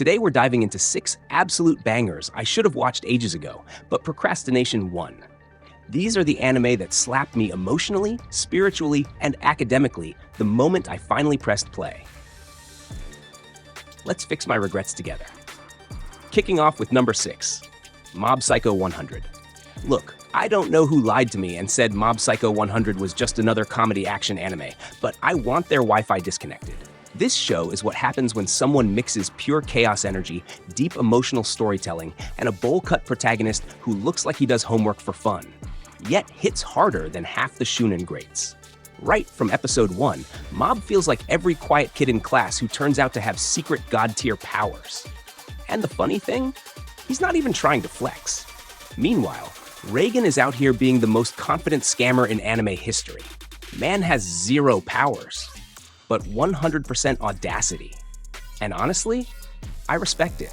Today we're diving into 6 absolute bangers I should have watched ages ago, but procrastination won. These are the anime that slapped me emotionally, spiritually, and academically the moment I finally pressed play. Let's fix my regrets together. Kicking off with number 6, Mob Psycho 100. Look, I don't know who lied to me and said Mob Psycho 100 was just another comedy action anime, but I want their Wi-Fi disconnected. This show is what happens when someone mixes pure chaos energy, deep emotional storytelling, and a bowl-cut protagonist who looks like he does homework for fun, yet hits harder than half the shonen greats. Right from episode 1, Mob feels like every quiet kid in class who turns out to have secret god-tier powers. And the funny thing? He's not even trying to flex. Meanwhile, Reagan is out here being the most confident scammer in anime history. Man has 0 powers, but 100% audacity. And honestly, I respect it.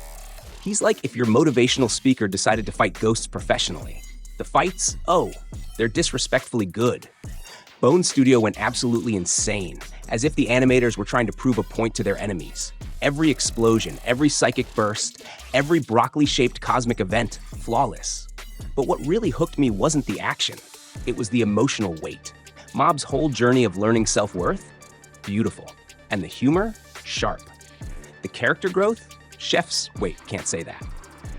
He's like if your motivational speaker decided to fight ghosts professionally. The fights, they're disrespectfully good. Bone Studio went absolutely insane, as if the animators were trying to prove a point to their enemies. Every explosion, every psychic burst, every broccoli-shaped cosmic event, flawless. But what really hooked me wasn't the action, it was the emotional weight. Mob's whole journey of learning self-worth? Beautiful. And the humor? Sharp. The character growth? Can't say that.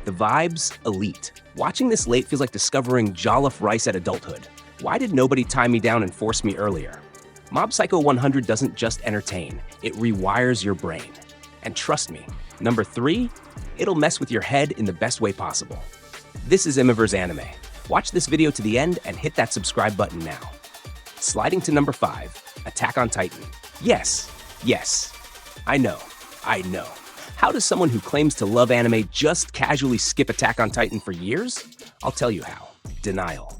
The vibes? Elite. Watching this late feels like discovering jollof rice at adulthood. Why did nobody tie me down and force me earlier? Mob Psycho 100 doesn't just entertain, it rewires your brain. And trust me, number 3, it'll mess with your head in the best way possible. This is Imiver's Anime. Watch this video to the end and hit that subscribe button now. Sliding to number 5, Attack on Titan. Yes, I know. How does someone who claims to love anime just casually skip Attack on Titan for years? I'll tell you how. Denial.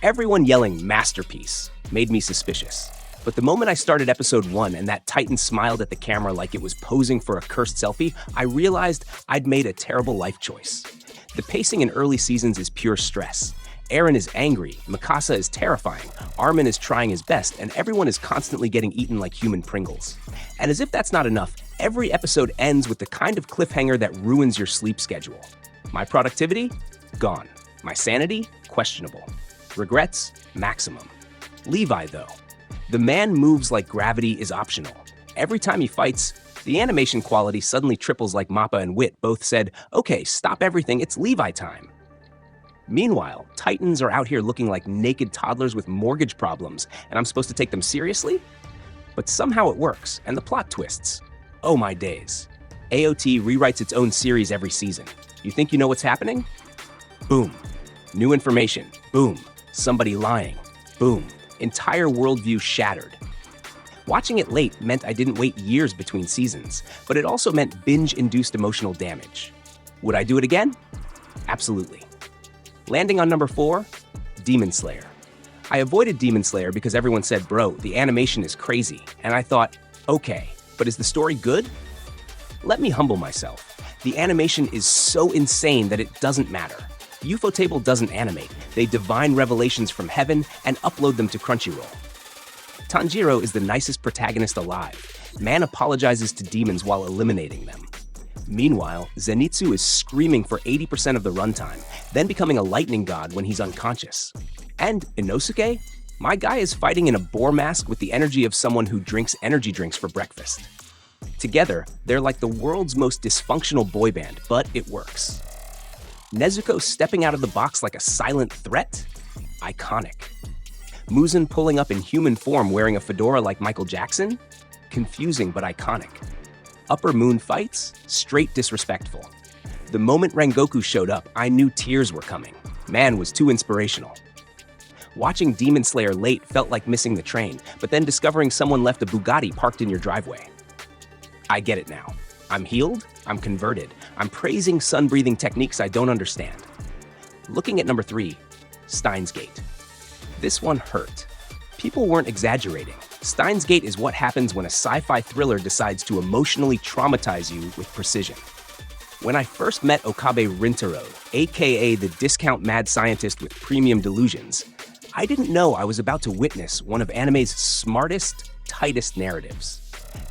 Everyone yelling masterpiece made me suspicious. But the moment I started episode 1 and that Titan smiled at the camera like it was posing for a cursed selfie, I realized I'd made a terrible life choice. The pacing in early seasons is pure stress. Eren is angry, Mikasa is terrifying, Armin is trying his best, and everyone is constantly getting eaten like human Pringles. And as if that's not enough, every episode ends with the kind of cliffhanger that ruins your sleep schedule. My productivity? Gone. My sanity? Questionable. Regrets? Maximum. Levi, though. The man moves like gravity is optional. Every time he fights, the animation quality suddenly triples like Mappa and Wit both said, "Okay, stop everything, it's Levi time." Meanwhile, Titans are out here looking like naked toddlers with mortgage problems, and I'm supposed to take them seriously? But somehow it works, and the plot twists. Oh my days. AOT rewrites its own series every season. You think you know what's happening? Boom. New information. Boom. Somebody lying. Boom. Entire worldview shattered. Watching it late meant I didn't wait years between seasons, but it also meant binge-induced emotional damage. Would I do it again? Absolutely. Landing on number 4, Demon Slayer. I avoided Demon Slayer because everyone said, bro, the animation is crazy, and I thought, okay, but is the story good? Let me humble myself. The animation is so insane that it doesn't matter. Ufotable doesn't animate, they divine revelations from heaven and upload them to Crunchyroll. Tanjiro is the nicest protagonist alive. Man apologizes to demons while eliminating them. Meanwhile, Zenitsu is screaming for 80% of the runtime, then becoming a lightning god when he's unconscious. And Inosuke? My guy is fighting in a boar mask with the energy of someone who drinks energy drinks for breakfast. Together, they're like the world's most dysfunctional boy band, but it works. Nezuko stepping out of the box like a silent threat? Iconic. Muzan pulling up in human form wearing a fedora like Michael Jackson? Confusing but iconic. Upper Moon fights? Straight disrespectful. The moment Rengoku showed up, I knew tears were coming. Man was too inspirational. Watching Demon Slayer late felt like missing the train, but then discovering someone left a Bugatti parked in your driveway. I get it now. I'm healed, I'm converted, I'm praising sun-breathing techniques I don't understand. Looking at number 3, Steins Gate. This one hurt. People weren't exaggerating. Steins Gate is what happens when a sci-fi thriller decides to emotionally traumatize you with precision. When I first met Okabe Rintaro, aka the discount mad scientist with premium delusions, I didn't know I was about to witness one of anime's smartest, tightest narratives.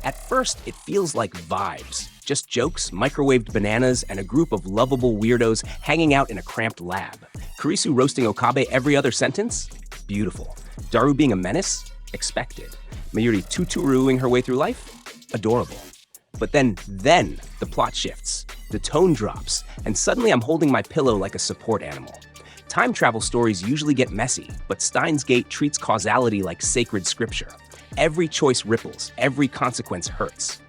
At first, it feels like vibes, Just jokes, microwaved bananas, and a group of lovable weirdos hanging out in a cramped lab. Kurisu roasting Okabe every other sentence? Beautiful. Daru being a menace? Expected. Mayuri tuturuing her way through life? Adorable. But then the plot shifts, the tone drops, and suddenly I'm holding my pillow like a support animal. Time travel stories usually get messy, but Steins Gate treats causality like sacred scripture. Every choice ripples, every consequence hurts.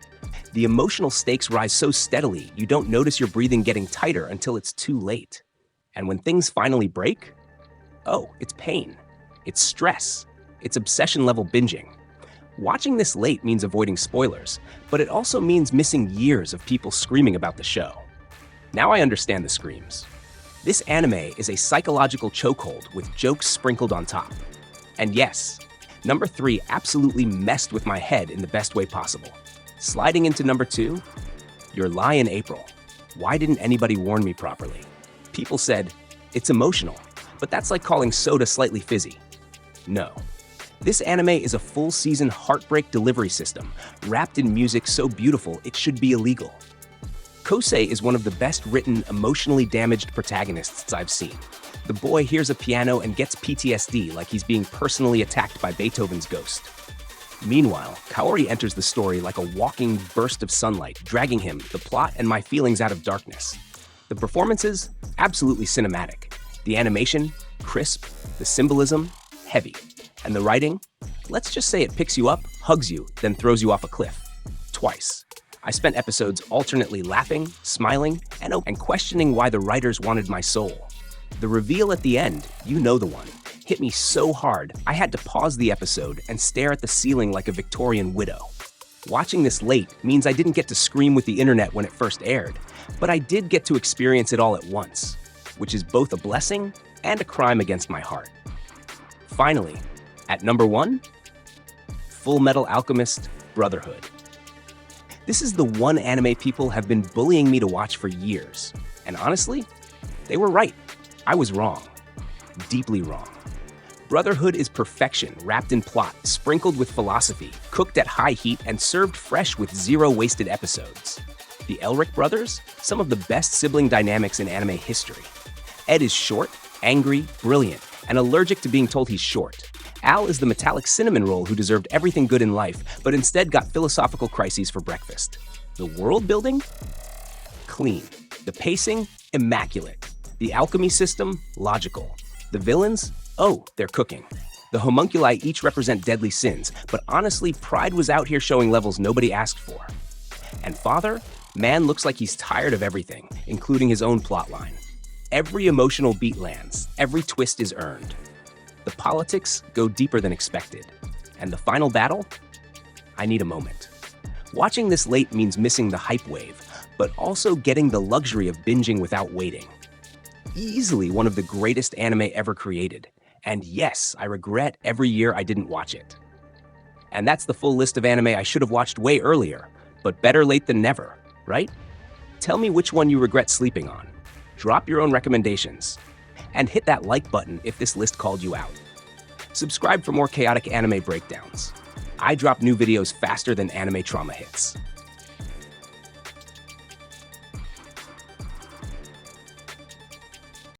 The emotional stakes rise so steadily, you don't notice your breathing getting tighter until it's too late. And when things finally break, oh, it's pain, it's stress, it's obsession-level binging. Watching this late means avoiding spoilers, but it also means missing years of people screaming about the show. Now I understand the screams. This anime is a psychological chokehold with jokes sprinkled on top. And yes, number 3 absolutely messed with my head in the best way possible. Sliding into number 2, Your Lie in April. Why didn't anybody warn me properly? People said, it's emotional, but that's like calling soda slightly fizzy. No. This anime is a full-season heartbreak delivery system, wrapped in music so beautiful it should be illegal. Kosei is one of the best-written, emotionally damaged protagonists I've seen. The boy hears a piano and gets PTSD like he's being personally attacked by Beethoven's ghost. Meanwhile, Kaori enters the story like a walking burst of sunlight, dragging him, the plot, and my feelings out of darkness. The performances? Absolutely cinematic. The animation? Crisp. The symbolism? Heavy. And the writing? Let's just say it picks you up, hugs you, then throws you off a cliff. Twice. I spent episodes alternately laughing, smiling, and questioning why the writers wanted my soul. The reveal at the end, you know the one, hit me so hard I had to pause the episode and stare at the ceiling like a Victorian widow. Watching this late means I didn't get to scream with the internet when it first aired, but I did get to experience it all at once, which is both a blessing and a crime against my heart. Finally, at number 1, Fullmetal Alchemist, Brotherhood. This is the one anime people have been bullying me to watch for years, and honestly, they were right. I was wrong. Deeply wrong. Brotherhood is perfection wrapped in plot, sprinkled with philosophy, cooked at high heat, and served fresh with 0 wasted episodes. The Elric brothers? Some of the best sibling dynamics in anime history. Ed is short, angry, brilliant, and allergic to being told he's short. Al is the metallic cinnamon roll who deserved everything good in life, but instead got philosophical crises for breakfast. The world building? Clean. The pacing? Immaculate. The alchemy system? Logical. The villains? Oh, they're cooking. The homunculi each represent deadly sins, but honestly, Pride was out here showing levels nobody asked for. And Father? Man looks like he's tired of everything, including his own plotline. Every emotional beat lands, every twist is earned. The politics go deeper than expected. And the final battle? I need a moment. Watching this late means missing the hype wave, but also getting the luxury of binging without waiting. Easily one of the greatest anime ever created. And yes, I regret every year I didn't watch it. And that's the full list of anime I should have watched way earlier, but better late than never, right? Tell me which one you regret sleeping on. Drop your own recommendations. And hit that like button if this list called you out. Subscribe for more chaotic anime breakdowns. I drop new videos faster than anime trauma hits.